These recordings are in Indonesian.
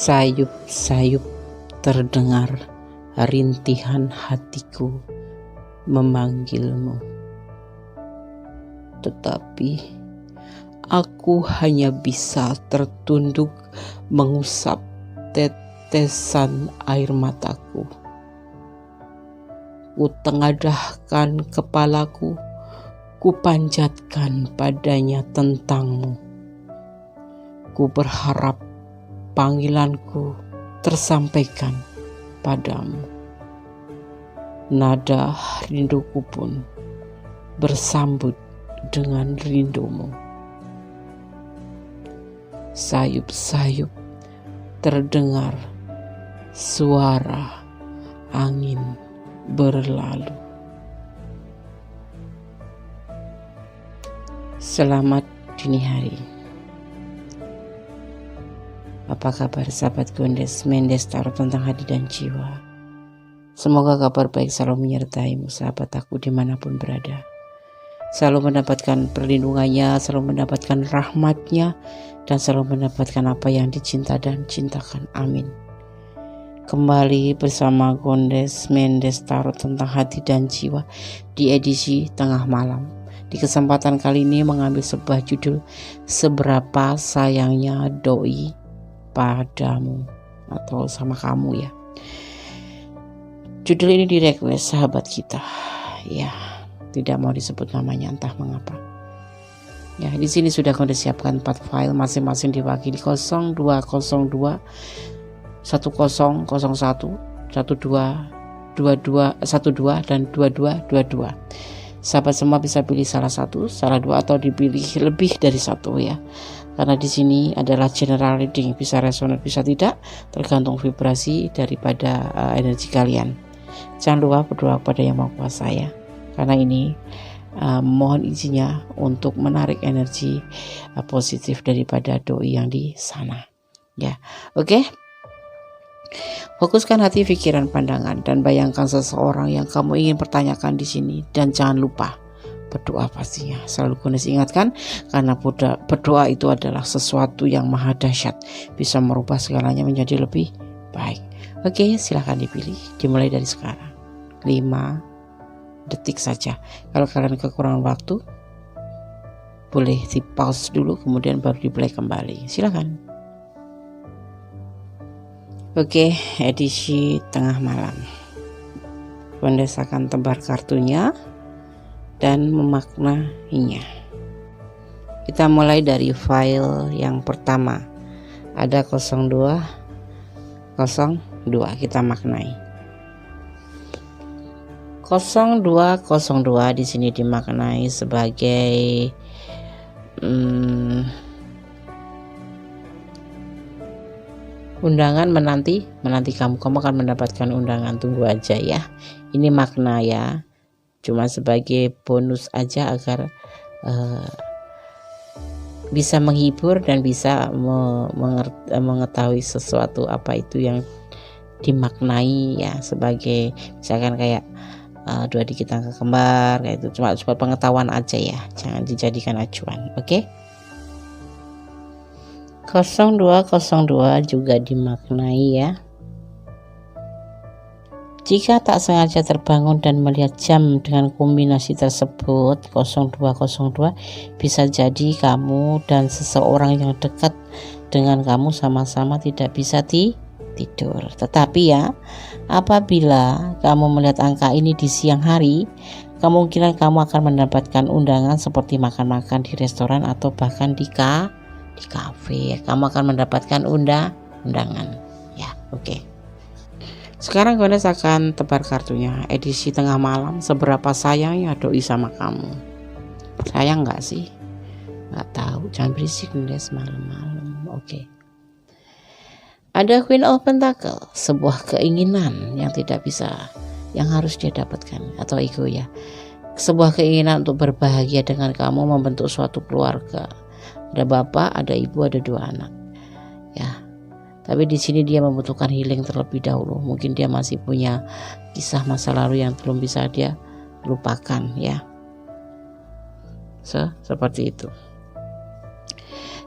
Sayup-sayup terdengar rintihan hatiku memanggilmu, tetapi aku hanya bisa tertunduk mengusap tetesan air mataku. Ku tengadahkan kepalaku, ku panjatkan padanya tentangmu. Ku berharap panggilanku tersampaikan padamu. Nada rinduku pun bersambut dengan rindumu. Sayup-sayup terdengar suara angin berlalu. Selamat dini hari. Apa kabar sahabat Gondes Mendes Tarot tentang hati dan jiwa? Semoga kabar baik selalu menyertaimu sahabat aku dimanapun berada. Selalu mendapatkan perlindungannya, selalu mendapatkan rahmatnya, dan selalu mendapatkan apa yang dicinta dan cintakan. Amin. Kembali bersama Gondes Mendes Tarot tentang hati dan jiwa di edisi tengah malam. Di kesempatan kali ini mengambil sebuah judul, Seberapa Sayangnya Doi Padamu, atau sama kamu ya. Judul ini direquest sahabat kita, ya tidak mau disebut namanya entah mengapa. Ya di sini sudah kau siapkan 4 file masing-masing diwakili 0202 1001 12 22 12 dan 2222. Sahabat semua bisa pilih salah satu, salah dua, atau dipilih lebih dari satu ya. Karena di sini adalah general reading, bisa resonan bisa tidak, tergantung vibrasi daripada energi kalian. Jangan lupa berdoa kepada Yang Maha Kuasa ya. Karena ini mohon izinnya untuk menarik energi positif daripada doi yang di sana. Ya, oke. Fokuskan hati, pikiran, pandangan, dan bayangkan seseorang yang kamu ingin pertanyakan di sini. Dan jangan lupa berdoa pastinya. Selalu Gondes ingatkan, karena berdoa itu adalah sesuatu yang maha dahsyat, bisa merubah segalanya menjadi lebih baik. Oke, silahkan dipilih. Dimulai dari sekarang. 5 detik saja. Kalau kalian kekurangan waktu, boleh di pause dulu, kemudian baru di-play kembali. Silakan. Oke, edisi tengah malam. Gondes akan tebar kartunya dan memaknainya. Kita mulai dari file yang pertama. Ada 0202, kita maknai. 0202 di sini dimaknai sebagai undangan menanti kamu akan mendapatkan undangan, tunggu aja ya. Ini makna ya, cuma sebagai bonus aja agar bisa menghibur dan bisa mengetahui sesuatu apa itu yang dimaknai ya, sebagai misalkan kayak dua dikit angka kembar kayak itu, cuma pengetahuan aja ya, jangan dijadikan acuan. Oke. 0202 juga dimaknai ya, jika tak sengaja terbangun dan melihat jam dengan kombinasi tersebut 0202, bisa jadi kamu dan seseorang yang dekat dengan kamu sama-sama tidak bisa tidur. Tetapi ya, apabila kamu melihat angka ini di siang hari, kemungkinan kamu akan mendapatkan undangan seperti makan-makan di restoran atau bahkan di kafe. Kamu akan mendapatkan undangan ya. Oke. Sekarang Gondes akan tebar kartunya. Edisi tengah malam, seberapa sayangnya doi sama kamu? Sayang nggak sih? Nggak tahu. Jangan berisik Gondes malam-malam. Oke. Ada Queen of Pentacle, sebuah keinginan yang tidak bisa, yang harus dia dapatkan, atau ego ya. Sebuah keinginan untuk berbahagia dengan kamu, membentuk suatu keluarga. Ada bapak, ada ibu, ada 2 anak. Ya. Tapi di sini dia membutuhkan healing terlebih dahulu. Mungkin dia masih punya kisah masa lalu yang belum bisa dia lupakan ya. Seperti itu.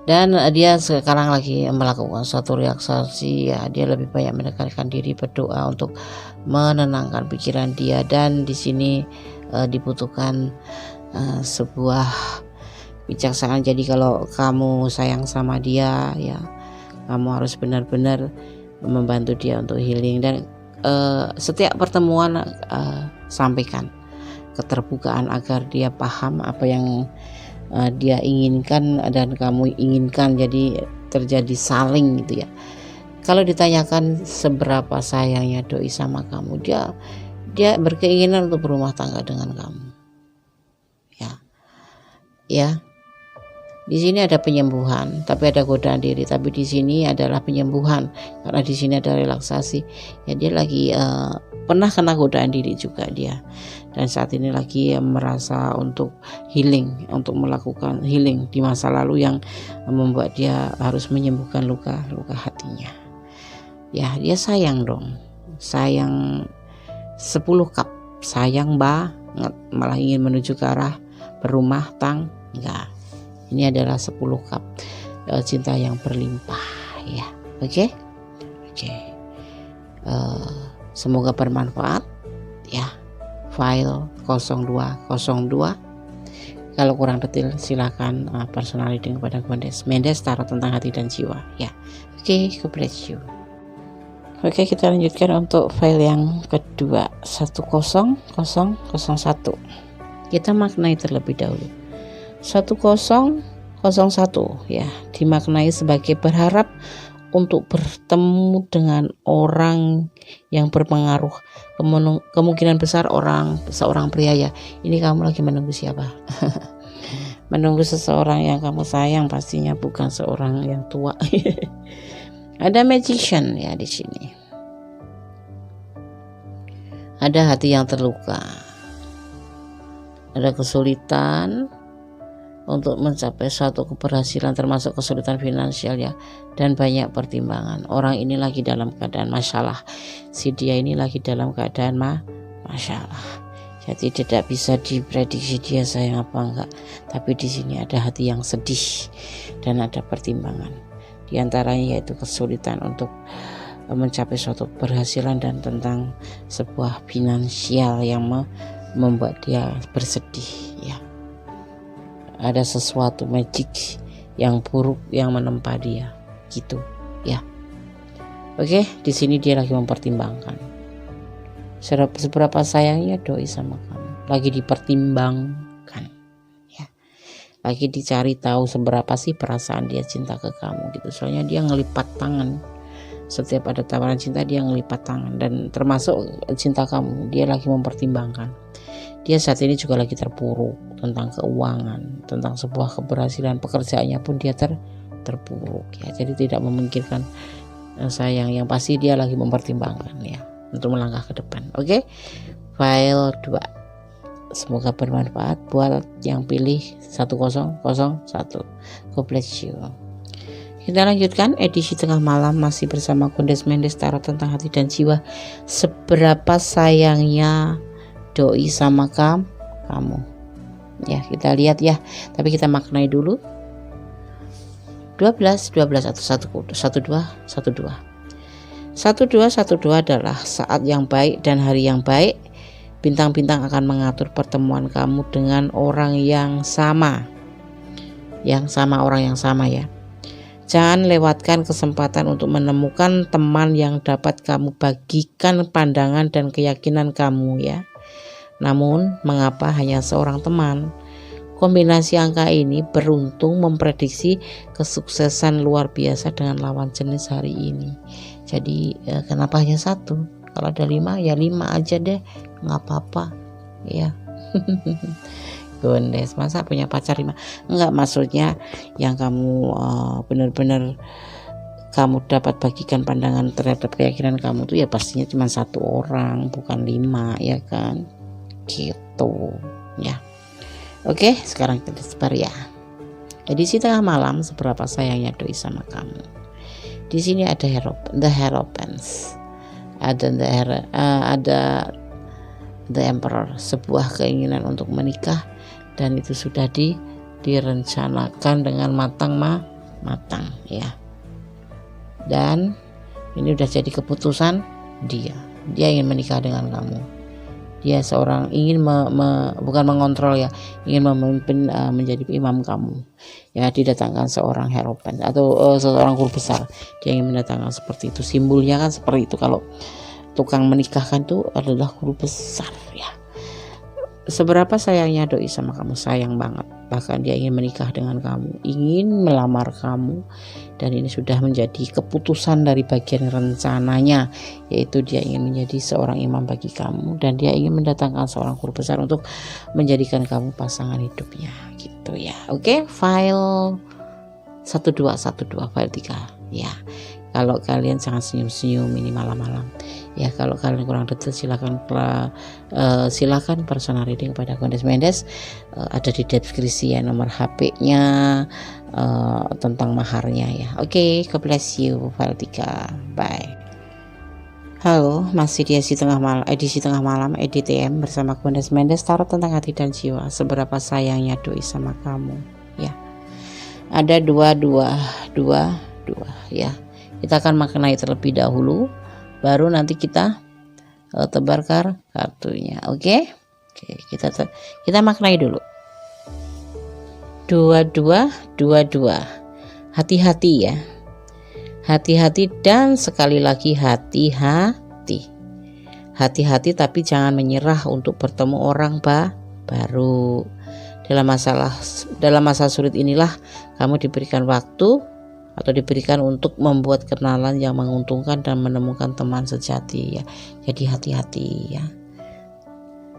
Dan dia sekarang lagi melakukan suatu relaksasi ya, dia lebih banyak mendekatkan diri, berdoa untuk menenangkan pikiran dia. Dan di sini dibutuhkan sebuah bijaksana. Jadi kalau kamu sayang sama dia ya, kamu harus benar-benar membantu dia untuk healing. Dan setiap pertemuan sampaikan keterbukaan agar dia paham apa yang dia inginkan dan kamu inginkan, jadi terjadi saling gitu ya. Kalau ditanyakan seberapa sayangnya doi sama kamu, dia berkeinginan untuk berumah tangga dengan kamu ya. Di sini ada penyembuhan, tapi ada godaan diri. Tapi di sini adalah penyembuhan karena di sini ada relaksasi. Ya dia lagi pernah kena godaan diri juga dia. Dan saat ini lagi merasa untuk healing, untuk melakukan healing di masa lalu yang membuat dia harus menyembuhkan luka hatinya. Ya dia sayang dong, sayang 10 cup, sayang banget, malah ingin menuju ke arah berumah tangga. Ini adalah 10 cup cinta yang berlimpah ya. Oke. Semoga bermanfaat ya. File 0202. Kalau kurang detail silakan personal reading kepada Mendes Tarot tentang hati dan jiwa ya. Oke, God bless you. Oke, kita lanjutkan untuk file yang kedua 10001. Kita maknai terlebih dahulu. 1001 ya, dimaknai sebagai berharap untuk bertemu dengan orang yang berpengaruh. Kemungkinan besar seorang pria ya. Ini kamu lagi menunggu siapa? Menunggu seseorang yang kamu sayang, pastinya bukan seorang yang tua. Ada magician ya di sini. Ada hati yang terluka. Ada kesulitan untuk mencapai suatu keberhasilan, termasuk kesulitan finansial ya, dan banyak pertimbangan. Orang ini lagi dalam keadaan masalah, si dia ini lagi dalam keadaan masalah. Jadi tidak bisa diprediksi dia sayang apa enggak. Tapi di sini ada hati yang sedih dan ada pertimbangan. Di antaranya yaitu kesulitan untuk mencapai suatu keberhasilan dan tentang sebuah finansial yang membuat dia bersedih ya. Ada sesuatu magic yang buruk yang menempa dia gitu ya. Oke, di sini dia lagi mempertimbangkan seberapa sayangnya doi sama kamu, lagi dipertimbangkan ya, lagi dicari tahu seberapa sih perasaan dia cinta ke kamu gitu. Soalnya dia ngelipat tangan, setiap ada tawaran cinta dia ngelipat tangan, dan termasuk cinta kamu dia lagi mempertimbangkan. Dia saat ini juga lagi terpuruk tentang keuangan, tentang sebuah keberhasilan pekerjaannya pun dia terpuruk ya. Jadi tidak memikirkan sayang, yang pasti dia lagi mempertimbangkan ya untuk melangkah ke depan. Oke. File 2. Semoga bermanfaat buat yang pilih 1001. God bless you. Kita lanjutkan edisi tengah malam masih bersama Mendes Tarot tentang hati dan jiwa. Seberapa sayangnya doi sama kamu ya, kita lihat ya, tapi kita maknai dulu. 12 atau 12 adalah saat yang baik dan hari yang baik. Bintang-bintang akan mengatur pertemuan kamu dengan orang yang sama orang yang sama ya. Jangan lewatkan kesempatan untuk menemukan teman yang dapat kamu bagikan pandangan dan keyakinan kamu ya. Namun, mengapa hanya seorang teman? Kombinasi angka ini beruntung memprediksi kesuksesan luar biasa dengan lawan jenis hari ini. Jadi, kenapa hanya satu? Kalau ada 5, ya 5 aja deh, nggak apa-apa. Ya, Gondes, masa punya pacar 5? Enggak, maksudnya yang kamu benar-benar kamu dapat bagikan pandangan terhadap keyakinan kamu tuh ya pastinya cuma 1 orang, bukan 5 ya kan? Gitu ya. Oke, sekarang kita sebar ya. Edisi tengah malam, seberapa sayangnya doi sama kamu. Di sini ada the Hierophants, ada the Emperor, sebuah keinginan untuk menikah, dan itu sudah direncanakan dengan matang matang ya. Dan ini udah jadi keputusan dia ingin menikah dengan kamu. Dia seorang ingin bukan mengontrol ya, ingin memimpin, menjadi imam kamu ya, didatangkan seorang hierophant atau seorang guru besar. Dia ingin mendatangkan seperti itu, simbolnya kan seperti itu. Kalau tukang menikahkan itu adalah guru besar ya. Seberapa sayangnya doi sama kamu, sayang banget. Bahkan dia ingin menikah dengan kamu, ingin melamar kamu, dan ini sudah menjadi keputusan dari bagian rencananya, yaitu dia ingin menjadi seorang imam bagi kamu, dan dia ingin mendatangkan seorang guru besar untuk menjadikan kamu pasangan hidupnya gitu ya. Oke, file 1212 file 3 ya. Kalau kalian jangan senyum-senyum ini malam-malam ya. Kalau kalian kurang detail silakan personal reading pada Kondes Mendes, ada di deskripsi ya nomor HP-nya, tentang maharnya ya. Oke, God bless you. File 3, bye. Halo, masih di edisi tengah malam EDTM bersama Kondes Mendes, tarot tentang hati dan jiwa. Seberapa sayangnya doi sama kamu ya. Ada dua ya. Kita akan maknai terlebih dahulu, baru nanti kita tebarkan kartunya. Oke, kita maknai dulu. 2222. Hati-hati ya. Hati-hati dan sekali lagi hati-hati. Hati-hati tapi jangan menyerah untuk bertemu orang baru. Dalam masa sulit inilah kamu diberikan waktu atau diberikan untuk membuat kenalan yang menguntungkan dan menemukan teman sejati ya. Jadi hati-hati ya.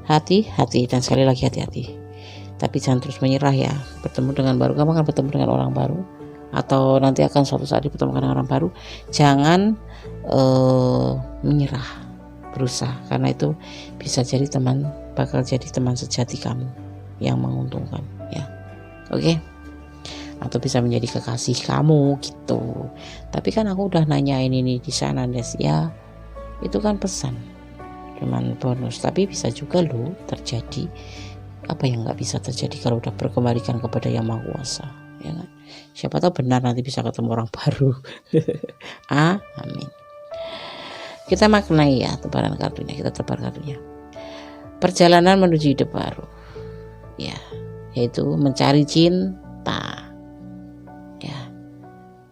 Hati-hati dan sekali lagi hati-hati. Tapi jangan terus menyerah ya. Bertemu dengan baru, kamu akan bertemu dengan orang baru, atau nanti akan suatu saat dipertemukan dengan orang baru. Jangan menyerah, berusaha, karena itu bisa jadi bakal jadi teman sejati kamu yang menguntungkan ya. Oke. Atau bisa menjadi kekasih kamu gitu. Tapi kan aku udah nanyain ini di sana Des ya, itu kan pesan, cuman bonus. Tapi bisa juga loh terjadi. Apa yang nggak bisa terjadi kalau udah berkembalikan kepada Yang Maha Kuasa ya kan? Siapa tahu benar nanti bisa ketemu orang baru. Amin. Kita maknai ya tebaran kartunya, kita tebar kartunya. Perjalanan menuju hidup baru ya, yaitu mencari cinta ya,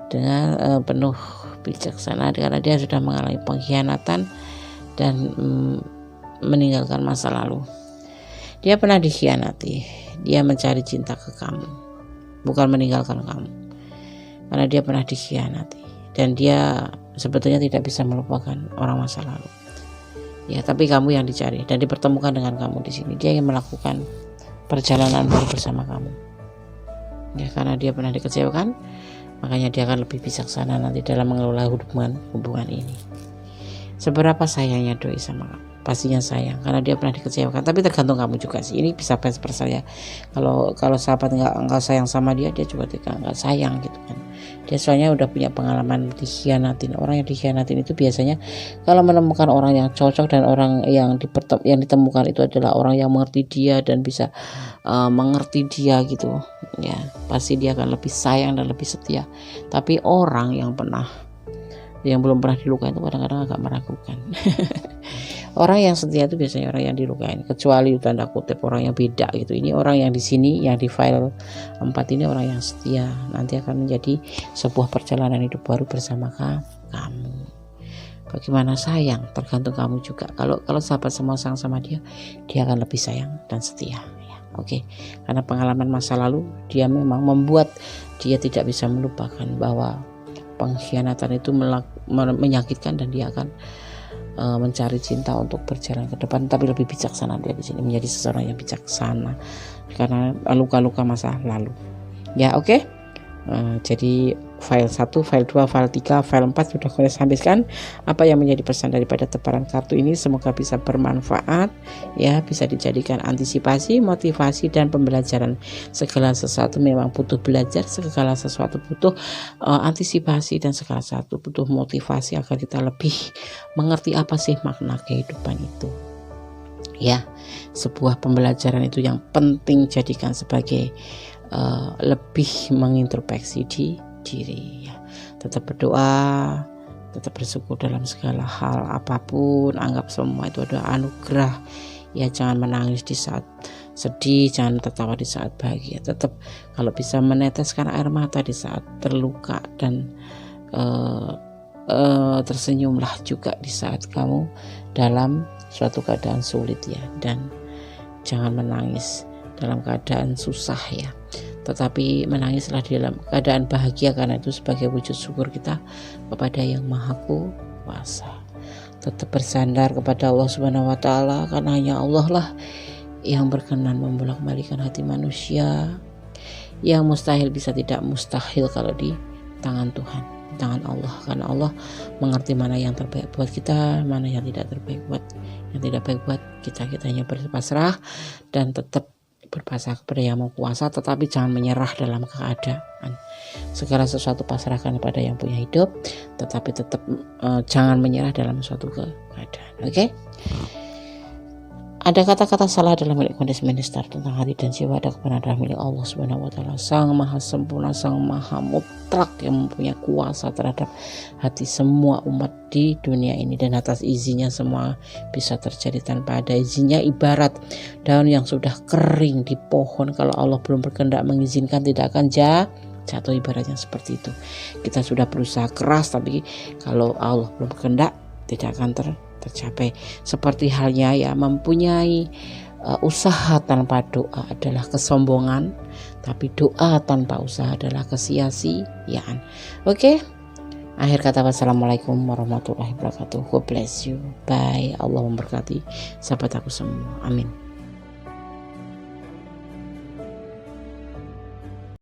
dengan penuh bijaksana, karena dia sudah mengalami pengkhianatan dan meninggalkan masa lalu. Dia pernah dikhianati, dia mencari cinta ke kamu, bukan meninggalkan kamu, karena dia pernah dikhianati dan dia sebetulnya tidak bisa melupakan orang masa lalu ya. Tapi kamu yang dicari dan dipertemukan dengan kamu di sini. Dia ingin melakukan perjalanan baru bersama kamu ya, karena dia pernah dikecewakan, makanya dia akan lebih bijaksana nanti dalam mengelola hubungan ini. Seberapa sayangnya doi sama kamu? Pastinya sayang, karena dia pernah dikecewakan. Tapi tergantung kamu juga sih, ini bisa vice versa ya. Kalau sahabat nggak sayang sama dia juga nggak sayang gitu kan. Dia soalnya udah punya pengalaman dikhianatin. Orang yang dikhianatin itu biasanya kalau menemukan orang yang cocok dan orang yang ditemukan itu adalah orang yang mengerti dia dan bisa mengerti dia gitu ya, pasti dia akan lebih sayang dan lebih setia. Tapi orang yang belum pernah dilukai itu kadang-kadang agak meragukan. Orang yang setia itu biasanya orang yang dilukain, kecuali tanda kutip orang yang beda gitu. Ini orang yang di sini, yang di file 4 ini orang yang setia, nanti akan menjadi sebuah perjalanan hidup baru bersama kamu. Bagaimana sayang tergantung kamu juga. Kalau sahabat semua sayang sama dia akan lebih sayang dan setia ya. Oke. Karena pengalaman masa lalu dia memang membuat dia tidak bisa melupakan bahwa pengkhianatan itu menyakitkan, dan dia akan mencari cinta untuk berjalan ke depan, tapi lebih bijaksana. Dia di sini menjadi seseorang yang bijaksana karena luka-luka masa lalu ya. Oke. Jadi file 1, file 2, file 3, file 4 sudah saya sampaikan apa yang menjadi pesan daripada tebaran kartu ini. Semoga bisa bermanfaat ya, bisa dijadikan antisipasi, motivasi, dan pembelajaran. Segala sesuatu memang butuh belajar, segala sesuatu butuh antisipasi, dan segala sesuatu butuh motivasi agar kita lebih mengerti apa sih makna kehidupan itu ya. Sebuah pembelajaran itu yang penting jadikan sebagai lebih mengintrospeksi diri ya. Tetap berdoa, tetap bersyukur dalam segala hal apapun, anggap semua itu adalah anugerah ya. Jangan menangis di saat sedih, jangan tertawa di saat bahagia. Tetap kalau bisa meneteskan air mata di saat terluka, dan tersenyumlah juga di saat kamu dalam suatu keadaan sulit ya. Dan jangan menangis dalam keadaan susah ya, tetapi menangislah di dalam keadaan bahagia, karena itu sebagai wujud syukur kita kepada Yang Maha Kuasa. Tetap bersandar kepada Allah Subhanahu wa taala, karena hanya Allah lah yang berkenan membolak-balikan hati manusia. Yang mustahil bisa tidak mustahil kalau di tangan Tuhan, di tangan Allah, karena Allah mengerti mana yang terbaik buat kita, mana yang tidak terbaik buat yang tidak baik buat kita. Kita hanya berpasrah dan tetap berpasrah kepada Yang Maha Kuasa, tetapi jangan menyerah dalam keadaan. Segala sesuatu pasrahkan kepada yang punya hidup, tetapi tetap jangan menyerah dalam suatu keadaan. Oke? Ada kata-kata salah dalam milik kondisi minister tentang hati dan jiwa, ada kebenaran milik Allah Subhanahu wa taala, Sang Maha Sempurna, Sang Maha Mutlak, yang mempunyai kuasa terhadap hati semua umat di dunia ini, dan atas izinnya semua bisa terjadi. Tanpa ada izinnya ibarat daun yang sudah kering di pohon, kalau Allah belum berkehendak mengizinkan tidak akan jatuh, ibaratnya seperti itu. Kita sudah berusaha keras, tapi kalau Allah belum berkehendak tidak akan tercapai. Seperti halnya ya, mempunyai usaha tanpa doa adalah kesombongan, tapi doa tanpa usaha adalah kesia-siaan. Oke? Akhir kata, wassalamualaikum warahmatullahi wabarakatuh. God bless you. Bye. Allah memberkati sahabat aku semua. Amin.